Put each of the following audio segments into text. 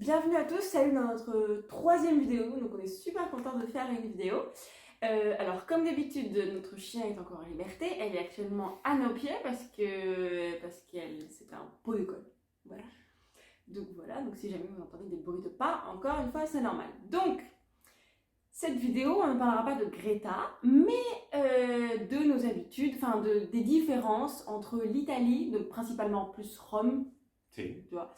Bienvenue à tous, salut dans notre troisième vidéo, donc on est super content de faire une vidéo. Alors comme d'habitude, notre chien est encore en liberté, elle est actuellement à nos pieds parce qu'elle c'est un pot de colle. Voilà. Donc si jamais vous entendez des bruits de pas, encore une fois c'est normal. Donc cette vidéo, on ne parlera pas de Greta, mais de nos habitudes, enfin des différences entre l'Italie, donc principalement plus Rome, Sì. tu vois,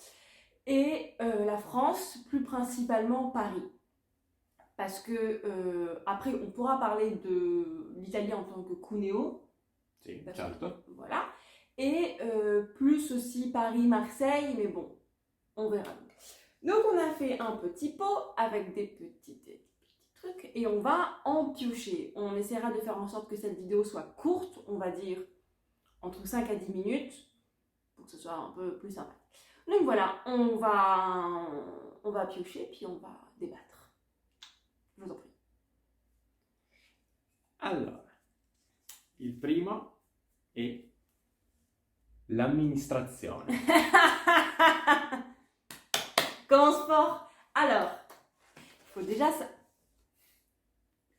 et la France, plus principalement Paris. Parce que après, on pourra parler de l'Italie en tant que Cuneo. Sì, Parce certo. que, voilà. Et plus aussi Paris-Marseille, mais bon, on verra. Donc on a fait un petit pot avec des petits trucs et on va en piocher. On essaiera de faire en sorte que cette vidéo soit courte, on va dire entre 5 à 10 minutes, pour que ce soit un peu plus sympa. Donc voilà, on va piocher, puis on va débattre. Je vous en prie. Allora, il primo è l'amministrazione. Commence fort. Alors, il faut déjà...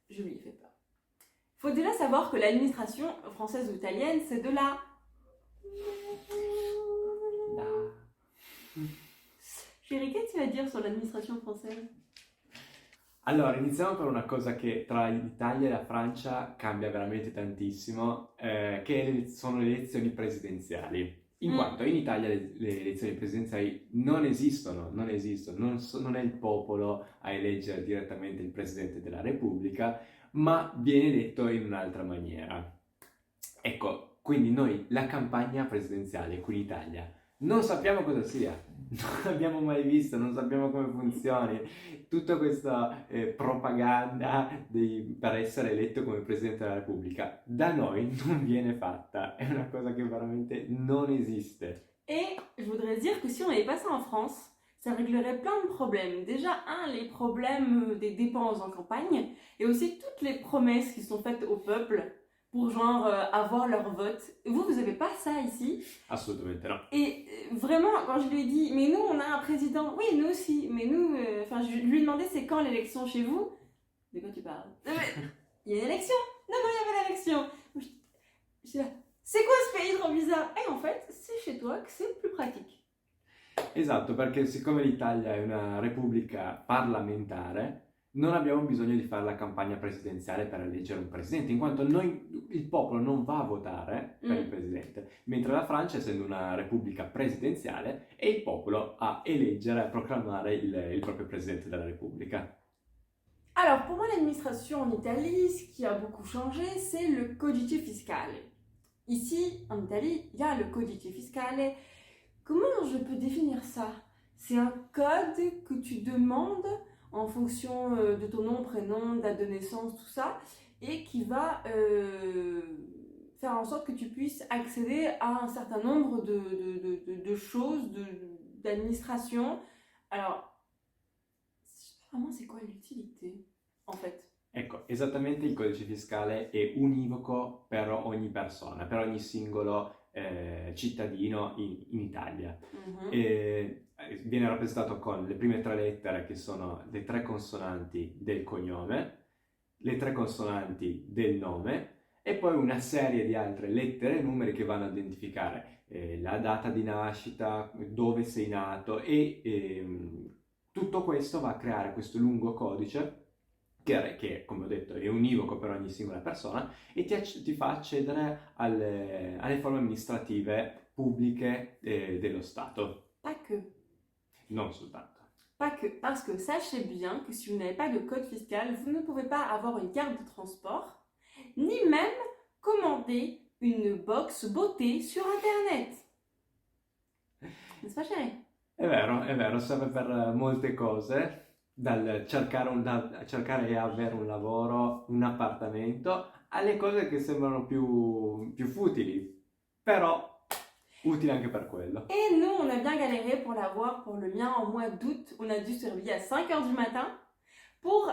Je lui ai fait peur. Il faut déjà savoir que l'administration française ou italienne, c'est de la... Chérie, qu'est-ce que tu vas dire sur l'administration française? Allora, iniziamo per una cosa che tra l'Italia e la Francia cambia veramente tantissimo, che sono le elezioni presidenziali. In quanto in Italia le elezioni presidenziali non esistono, non è il popolo a eleggere direttamente il Presidente della Repubblica, ma viene eletto in un'altra maniera. Ecco, quindi noi la campagna presidenziale qui in Italia non sappiamo cosa sia, non l'abbiamo mai visto, non sappiamo come funzioni. Tutta questa propaganda per essere eletto come Presidente della Repubblica da noi non viene fatta, è una cosa che veramente non esiste. Et je voudrais dire que si on avait pas ça en France, ça réglerait plein de problèmes. Déjà, les problèmes des dépenses en campagne, et aussi toutes les promesses qui sont faites au peuple pour genre avoir leur vote. Vous avez pas ça ici? Assolutamente no. Et vraiment, quand je lui ai dit, mais nous, on a un président. Oui, nous aussi, mais nous... je lui ai demandé, c'est quand l'élection chez vous? De quoi tu parles? Il y a une élection? Non, il n'y a pas d'élection. Je là, c'est quoi ce pays trop bizarre? Et en fait, c'est chez toi que c'est plus pratique. Esatto, perché siccome l'Italia è una repubblica parlamentare, non abbiamo bisogno di fare la campagna presidenziale per eleggere un presidente, in quanto il popolo non va a votare per il presidente, mentre la Francia, essendo una repubblica presidenziale, è il popolo a eleggere, a proclamare il proprio presidente della repubblica. Alors, pour moi, l'administration en Italie, ce qui a beaucoup changé, c'est le codice fiscale. Ici, en Italie, il y a le codice fiscale. Comment je peux définir ça? C'est un code que tu demandes en fonction de ton nom, prénom, date de naissance, tout ça, et qui va faire en sorte que tu puisses accéder à un certain nombre de choses, d'administration. Alors, vraiment, c'est quoi l'utilité, en fait? Ecco, esattamente il codice fiscale è univoco per ogni persona, per ogni singolo cittadino in Italia. Viene rappresentato con le prime 3 lettere che sono le 3 consonanti del cognome, le 3 consonanti del nome e poi una serie di altre lettere e numeri che vanno a identificare la data di nascita, dove sei nato e tutto questo va a creare questo lungo codice che come ho detto è univoco per ogni singola persona e ti fa accedere alle forme amministrative pubbliche dello Stato. Pas que. Non soltanto. Pas que, parce que sachez bien que si vous n'avez pas de code fiscal, vous ne pouvez pas avoir une carte de transport, ni même commander une box beauté sur Internet. N'est-ce pas, chérie? È vero, serve per molte cose, dal cercare e avere un lavoro, un appartamento, alle cose che sembrano più futili, però utile anche per quello. Et nous, on a bien galéré pour l'avoir pour le mien en mois d'août. On a dû se réveiller à 5h du matin pour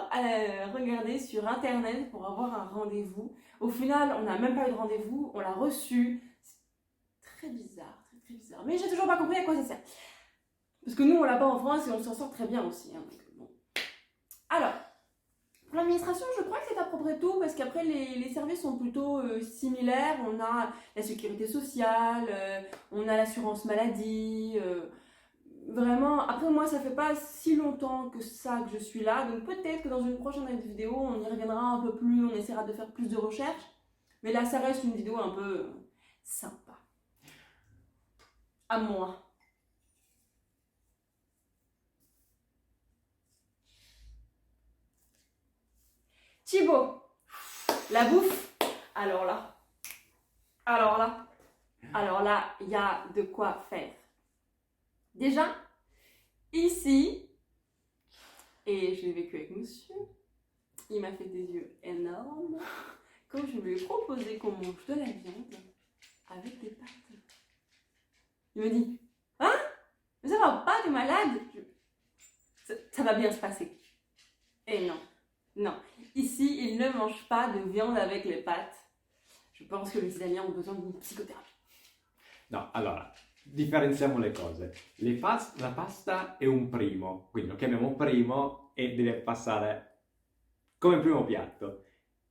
regarder sur Internet pour avoir un rendez-vous. Au final, on n'a même pas eu de rendez-vous, on l'a reçu. C'est très bizarre, très bizarre. Mais j'ai toujours pas compris à quoi ça sert. Parce que nous, on l'a pas en France et on s'en sort très bien aussi. Hein, donc, bon. Alors, pour l'administration, je crois que c'est à peu près tout, parce qu'après, les services sont plutôt similaires. On a la sécurité sociale, on a l'assurance maladie. Vraiment, après moi, ça fait pas si longtemps que ça que je suis là, donc peut-être que dans une prochaine vidéo, on y reviendra un peu plus, on essaiera de faire plus de recherches. Mais là, ça reste une vidéo un peu sympa. À moi. Thibaut, la bouffe, alors là, alors là, alors là, il y a de quoi faire. Déjà, ici, et j'ai vécu avec monsieur, il m'a fait des yeux énormes quand je lui ai proposé qu'on mange de la viande avec des pâtes. Il me dit, hein? Mais ça va pas, t'es malade? Ça va bien se passer. Et non, non. Ici, ils ne mangent pas de viande avec les pâtes. Je pense que les Italiens ont besoin d'une psychothérapie. No, allora, differenziamo le cose. La pasta è un primo, quindi lo chiamiamo primo e deve passare come primo piatto.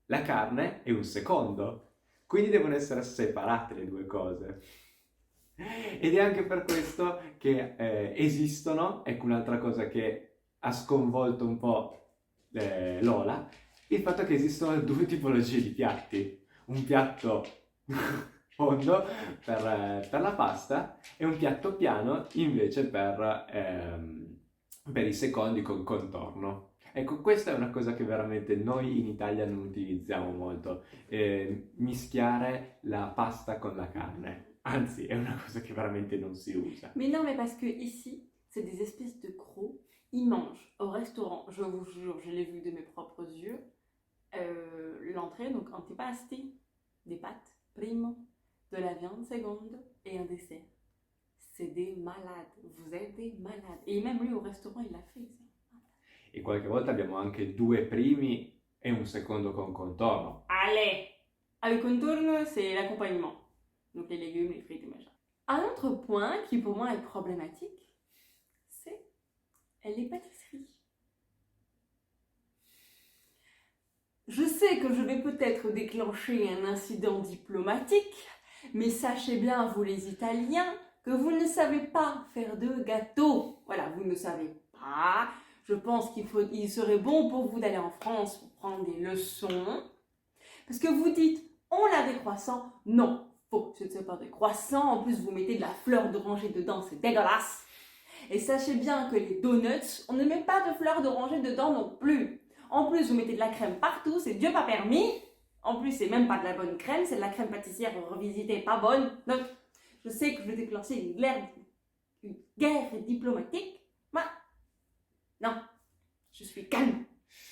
La carne è un secondo, quindi devono essere separate le due cose. Ed è anche per questo che esistono, ecco un'altra cosa che ha sconvolto un po' Lola, il fatto che esistono due tipologie di piatti. Un piatto fondo per la pasta e un piatto piano invece per i secondi con contorno. Ecco, questa è una cosa che veramente noi in Italia non utilizziamo molto, mischiare la pasta con la carne. Anzi, è una cosa che veramente non si usa. Mais non, mais parce que ici, c'est des espèces de crocs. Ils mangent au restaurant, je vous jure, je l'ai vu de mes propres yeux, l'entrée, donc antipasti, des pâtes, primo, de la viande, secondo, et un dessert. C'est des malades, vous êtes des malades. Et même lui au restaurant, il l'a fait. E qualche volta abbiamo anche due primi e un secondo con contorno. Allez! Avec contourne, c'est l'accompagnement. Donc les légumes, les frites et machin. Un autre point qui pour moi est problématique, c'est les pâtisseries. Je sais que je vais peut-être déclencher un incident diplomatique, mais sachez bien, vous les Italiens, que vous ne savez pas faire de gâteaux. Voilà, vous ne savez pas. Je pense qu'il serait bon pour vous d'aller en France pour prendre des leçons. Parce que vous dites, on a des croissants. Non, faux, ce ne sont pas des croissants. En plus, vous mettez de la fleur d'oranger dedans, c'est dégueulasse. Et sachez bien que les donuts, on ne met pas de fleur d'oranger dedans non plus. En plus, vous mettez de la crème partout, c'est Dieu pas permis. En plus, c'est même pas de la bonne crème, c'est de la crème pâtissière revisitée, pas bonne. Donc, je sais que je vais déclencher une guerre diplomatique, ma non, je suis calme.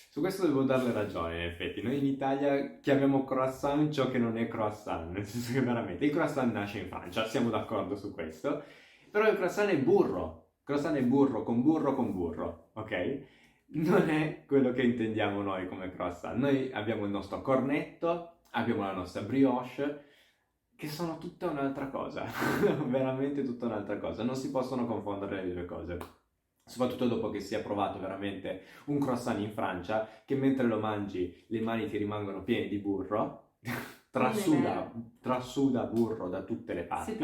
Su questo devo darle ragione, in effetti. Noi in Italia chiamiamo croissant ciò che non è croissant, nel senso che veramente il croissant nasce in Francia, siamo d'accordo su questo, però il croissant è burro. Croissant è burro con burro, ok? Non è quello che intendiamo noi come croissant. Noi abbiamo il nostro cornetto, abbiamo la nostra brioche, che sono tutta un'altra cosa, veramente tutta un'altra cosa. Non si possono confondere le due cose. Soprattutto dopo che si è provato veramente un croissant in Francia, che mentre lo mangi le mani ti rimangono piene di burro, trasuda burro da tutte le parti.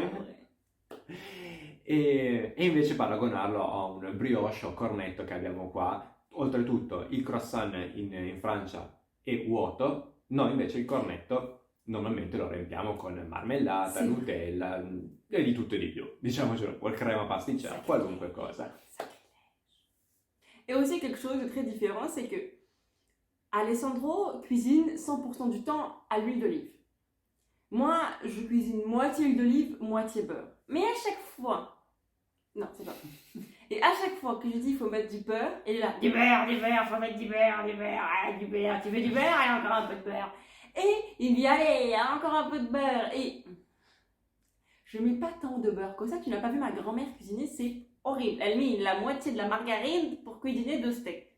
E invece paragonarlo a un brioche o cornetto che abbiamo qua. Oltretutto il croissant in Francia è vuoto, noi invece il cornetto normalmente lo riempiamo con marmellata, sì, Nutella e di tutto e di più, diciamocelo, o crema pasticcera, qualunque cosa. Et aussi quelque chose de très différent, c'est que Alessandro cuisine 100% du temps à l'huile d'olive. Moi, je cuisine moitié huile d'olive, moitié beurre. Mais à chaque fois, non, c'est pas vrai. Et à chaque fois que je dis il faut mettre du beurre, il est là, du beurre, faut mettre du beurre, du beurre, tu veux du beurre, allez, encore un peu de beurre. Et il me dit, allez, encore un peu de beurre. Et je mets pas tant de beurre que ça, tu n'as pas vu ma grand-mère cuisiner, c'est horrible. Elle met la moitié de la margarine pour cuisiner 2 steaks.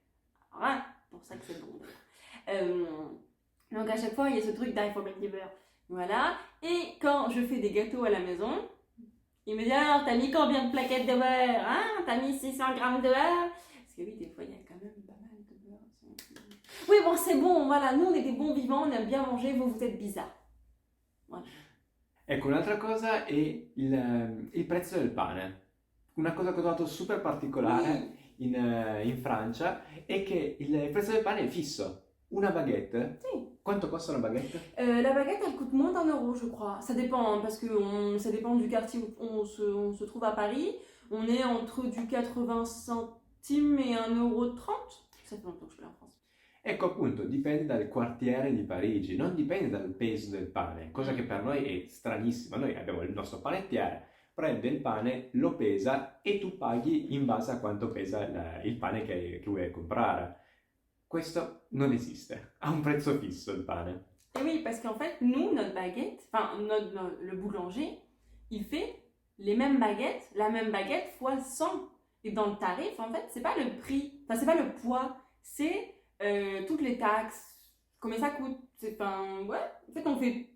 Alors là, pour ça que c'est bon. Donc à chaque fois, il y a ce truc il faut mettre du beurre. Voilà. Et quand je fais des gâteaux à la maison, Il me dit alors, t'as mis combien de plaquettes de beurre? Hein? T'as mis 600 grammes de beurre? Parce que oui, des fois, il y a quand même pas mal de beurre. Oui, bon, c'est bon, voilà, nous on est des bons vivants, on aime bien manger, vous êtes bizarres. Voilà. Ecco, un'altra cosa è il prezzo del pane. Una cosa che ho trovato super particolare Oui, in Francia è che il prezzo del pane è fisso. Una baguette, si. quanto costa una baguette? La baguette, elle coûte moins d'1 euro, je crois. Ça dépend, hein, parce que ça dépend du quartier où on se trouve à Paris. On est entre du 80 centimes et 1,30 €. Ça fait longtemps que je suis là en France. Ecco appunto, dipende dal quartiere di Parigi, non dipende dal peso del pane, cosa che per noi è stranissima. Noi abbiamo il nostro panettiere, prende il pane, lo pesa e tu paghi in base a quanto pesa il pane che vuoi comprare. Questo non esiste, ha un prezzo fisso il pane. Et oui, parce qu'en fait, nous, notre baguette, enfin, le boulanger, il fait les mêmes baguettes, la même baguette fois 100. Et dans le tarif, en fait, c'est pas le prix, enfin, c'est pas le poids, c'est toutes les taxes, combien ça coûte. Enfin, ouais, en fait, on fait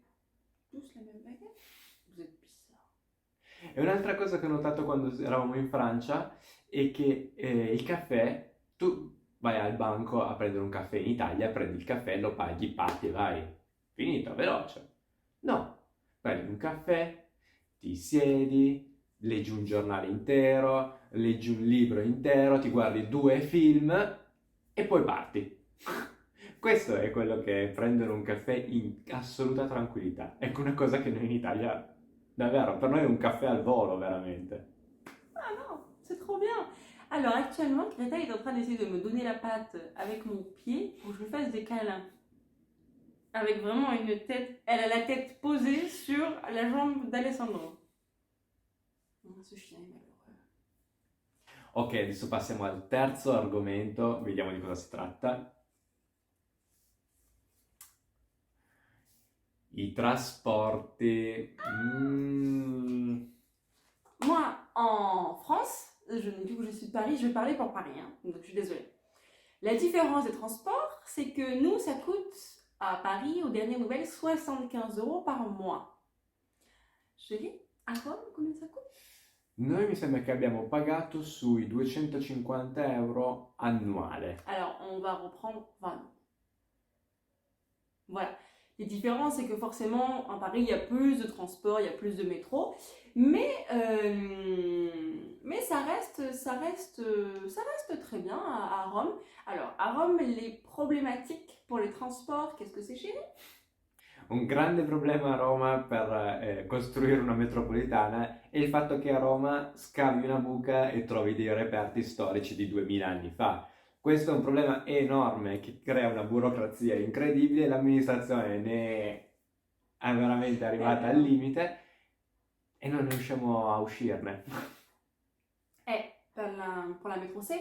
tous la même baguette. Vous êtes bizarres. E un'altra cosa che ho notato quando eravamo in Francia è che il caffè, tu vai al banco a prendere un caffè in Italia, prendi il caffè, lo paghi, parti e vai. Finito, veloce. No, prendi un caffè, ti siedi, leggi un giornale intero, leggi un libro intero, ti guardi 2 film e poi parti. Questo è quello che è prendere un caffè in assoluta tranquillità. Ecco una cosa che noi in Italia, davvero, per noi è un caffè al volo, veramente. Ah non, c'est trop bien. Alors actuellement, Greta est en train d'essayer de me donner la patte avec mon pied pour que je lui fasse des câlins. Avec vraiment une tête, elle a la tête posée sur la jambe d'Alessandro. Oh, ce chien est malheureux. Ok, adesso passiamo al terzo argomento, vediamo di cosa si tratta. I trasporti. Moi, en France, du coup je suis de Paris, je vais parler pour Paris, hein, donc je suis désolée. La différence des transports, c'est que nous, ça coûte à Paris, aux dernières nouvelles, 75 € par mois. Chérie, à Rome, combien ça coûte? Noi mi sembra che abbiamo pagato sui 250 euro annuale. Alors, on va reprendre. Enfin, voilà. Les différences, c'est que forcément, à Paris, il y a plus de transport, il y a plus de métro, mais ça reste très bien à Rome. Alors, à Rome, les problématiques pour les transports, qu'est-ce que c'est chez nous? Un grande problema a Roma per costruire una metropolitana è il fatto che a Roma scavi una buca e trovi dei reperti storici di 2000 anni fa. Questo è un problema enorme che crea una burocrazia incredibile, l'amministrazione ne è veramente arrivata al limite e non riusciamo a uscirne. Pour la métro C?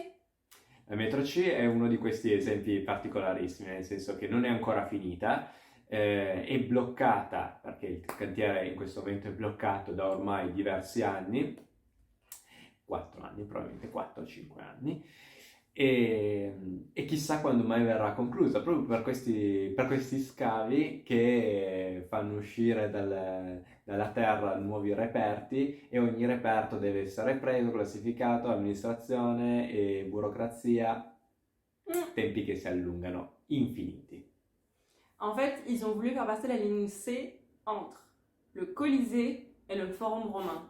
La metro C è uno di questi esempi particolarissimi, nel senso che non è ancora finita, è bloccata perché il cantiere in questo momento è bloccato da ormai diversi anni, 4 anni, probabilmente 4 o 5 anni, e chissà quando mai verrà conclusa, proprio per questi scavi che fanno uscire dalla terra nuovi reperti e ogni reperto deve essere preso, classificato, amministrazione e burocrazia, tempi che si allungano, infiniti. En fait, ils ont voulu faire passer la ligne C entre le Colisée et le Forum romain.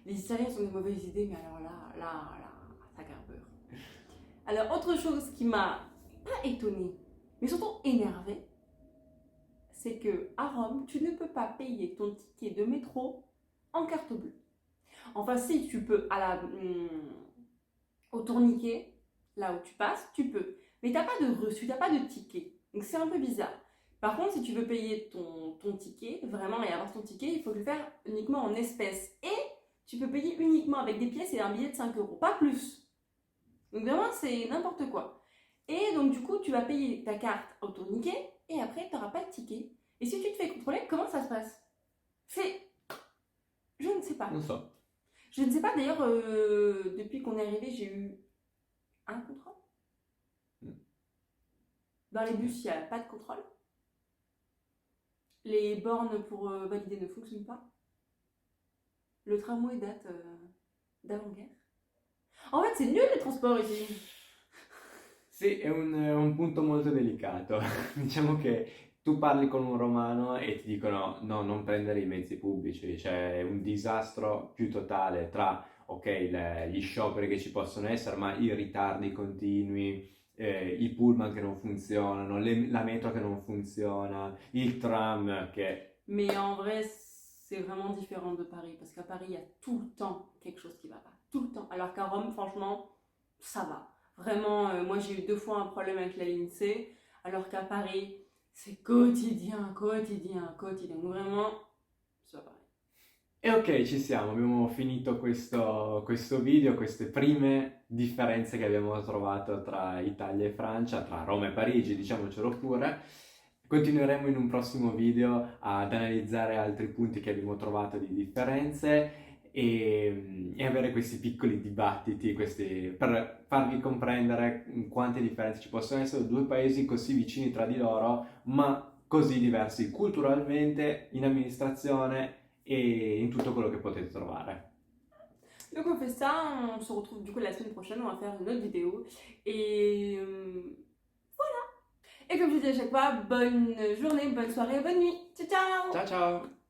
Les Italiens ont des mauvaises idées, mais alors là, ça carbure. Alors, autre chose qui m'a pas étonnée, mais surtout énervée, c'est que à Rome, tu ne peux pas payer ton ticket de métro en carte bleue. Enfin, si tu peux au tourniquet, là où tu passes, tu peux. Mais t'as pas de reçu, t'as pas de ticket. Donc c'est un peu bizarre. Par contre, si tu veux payer ton ticket, vraiment, et avoir ton ticket, il faut le faire uniquement en espèces. Et tu peux payer uniquement avec des pièces et un billet de 5 €, pas plus. Donc vraiment, c'est n'importe quoi. Et donc du coup, tu vas payer ta carte au tourniquet et après, tu n'auras pas de ticket. Et si tu te fais contrôler, comment ça se passe? Je ne sais pas. Non so. Je ne sais pas, d'ailleurs, depuis qu'on est arrivé, j'ai eu un contrôle. Dans les bus, il n'y a pas de contrôle. Les bornes pour valider ne fonctionnent pas. Le tramway date d'avant-guerre. En fait, c'est nul les transports ici. Sì, è un punto molto delicato. Diciamo che tu parli con un romano e ti dicono no, non prendere i mezzi pubblici, c'è un disastro più totale tra, ok, gli scioperi che ci possono essere, ma i ritardi continui, i pullman che non funzionano, la metro che non funziona, il tram che... Mais en vrai, c'est vraiment différent de Paris. Parce qu'à Paris, il y a tout le temps quelque chose qui va pas. Tout le temps. Alors qu'à Rome, franchement, ça va. Vraiment, moi j'ai eu 2 fois un problème avec la ligne C. Alors qu'à Paris, c'est quotidien, quotidien, quotidien. Donc vraiment, c'est pas pareil. E ok, ci siamo, abbiamo finito questo video, queste prime differenze che abbiamo trovato tra Italia e Francia, tra Roma e Parigi, diciamocelo pure. Continueremo in un prossimo video ad analizzare altri punti che abbiamo trovato di differenze e avere questi piccoli dibattiti, per farvi comprendere quante differenze ci possono essere, due paesi così vicini tra di loro, ma così diversi culturalmente, in amministrazione e in tutto quello che potete trovare. Donc on fait ça, on se retrouve du coup la semaine prochaine, on va faire une autre vidéo. Et voilà. Et comme je dis à chaque fois, bonne journée, bonne soirée, bonne nuit. Ciao ciao. Ciao ciao!